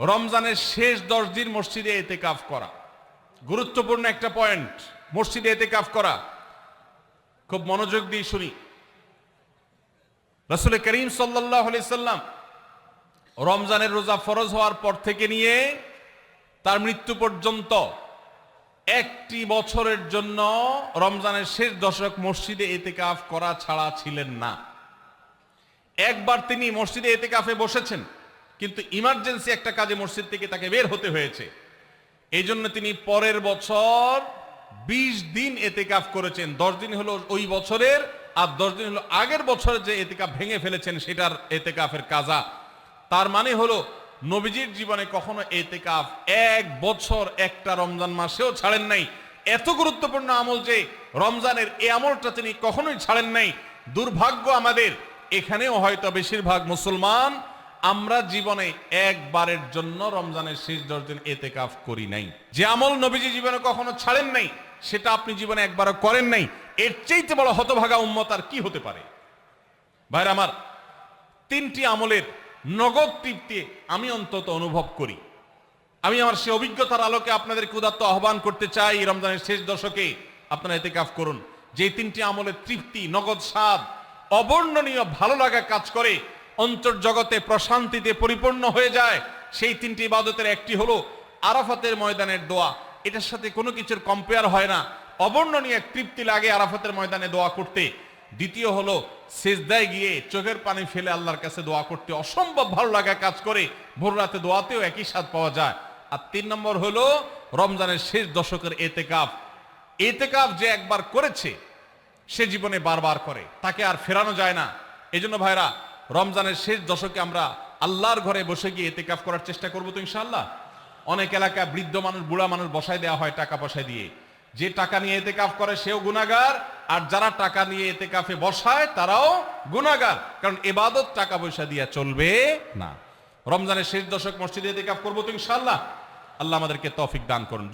রমজানের শেষ 10 দিন মসজিদে ইতিকাফ করা গুরুত্বপূর্ণ একটা পয়েন্ট। মসজিদে ইতিকাফ করা, খুব মনোযোগ দিয়ে শুনি। রাসূল করিম সাল্লাল্লাহু আলাইহি সাল্লাম রমজানের রোজা ফরজ হওয়ার পর থেকে নিয়ে তার মৃত্যু পর্যন্ত একটি বছরের জন্য রমজানের শেষ দশক মসজিদে ইতিকাফ করা ছাড়া ছিলেন না। একবার তিনি মসজিদে ইতিকাফে বসেছেন, কিন্তু ইমার্জেন্সি একটা কাজে মসজিদ থেকে তাকে বের হতে হয়েছে। এই জন্য তিনি পরের বছর 20 দিন ইতিকাফ করেছেন। 10 দিন হলো ওই বছরের, আর 10 দিন হলো আগের বছরে যে ইতিকাফ ভেঙে ফেলেছেন সেটার ইতিকাফের কাজা। তার মানে হলো নবীজির জীবনে কখনো ইতিকাফ এক বছর একটা রমজান মাসেও ছাড়েন নাই। এত গুরুত্বপূর্ণ আমল যে রমজানের এই আমলটা তিনি কখনোই ছাড়েন নাই। দুর্ভাগ্য আমাদের, এখানেও হয়তো বেশিরভাগ মুসলমান আমরা জীবনে একবারের জন্য রমজানের শেষ 10 দিন ইতিকাফ করি নাই। যে আমল নবীজি জীবনে কখনো ছাড়েন নাই সেটা আপনি জীবনে একবারও করেন নাই। এর চাইতে বড় হতভাগা উম্মত আর কি হতে পারে? ভাইরা আমার, 3টি আমলের নগদ তৃপ্তি আমি অন্তত অনুভব করি। আমি আমার সে অভিজ্ঞতার আলোকে আপনাদের উদাত্ত আহ্বান করতে চাই, রমজানের শেষ দশকে আপনারা ইতিকাফ করুন। যে 3টি আমলের তৃপ্তি, নগদ স্বাদ, অবর্ণনীয় ভালো লাগা কাজ করে, অন্তর্জগতে প্রশান্তিতে পরিপূর্ণ হয়ে যায়, সেই 3টি ইবাদতের একটি হলো আরাফাতের ময়দানের দোয়া। এটার সাথে কোনো কিছুর কম্পেয়ার হয় না। অবর্ণনীয় এক তৃপ্তি লাগে আরাফাতের ময়দানে দোয়া করতে। দ্বিতীয় হলো সিজদায় গিয়ে চোখের পানি ফেলে আল্লাহর কাছে দোয়া করতে অসম্ভব ভালো লাগা কাজ করে। ভোর রাতে দোয়াতেও একই স্বাদ পাওয়া যায়। আর 3 নম্বর হলো রমজানের শেষ দশকের ইতিকাফ। ইতিকাফ যে একবার করেছে সে জীবনে বারবার করে, তাকে আর ফেরানো যায় না। এজন্য ভাইরা, রমজানের শেষ দশকে আমরা আল্লাহর ঘরে বসে গিয়ে ইতিকাফ করার চেষ্টা করবো তো ইনশাআল্লাহ। অনেক এলাকায় বৃদ্ধ মানুষ, বুড়া মানুষ বসায় দেওয়া হয় টাকা পয়সা দিয়ে। যে টাকা নিয়ে ইতিকাফ করে সেও গুনাহগার, আর যারা টাকা নিয়ে ইতিকাফে বসায় তারাও গুনাহগার। কারণ ইবাদত টাকা পয়সা দিয়ে চলবে না। রমজানের শেষ দশক মসজিদে ইতিকাফ করবো তো ইনশাআল্লাহ। আল্লাহ আমাদেরকে তৌফিক দান করুন।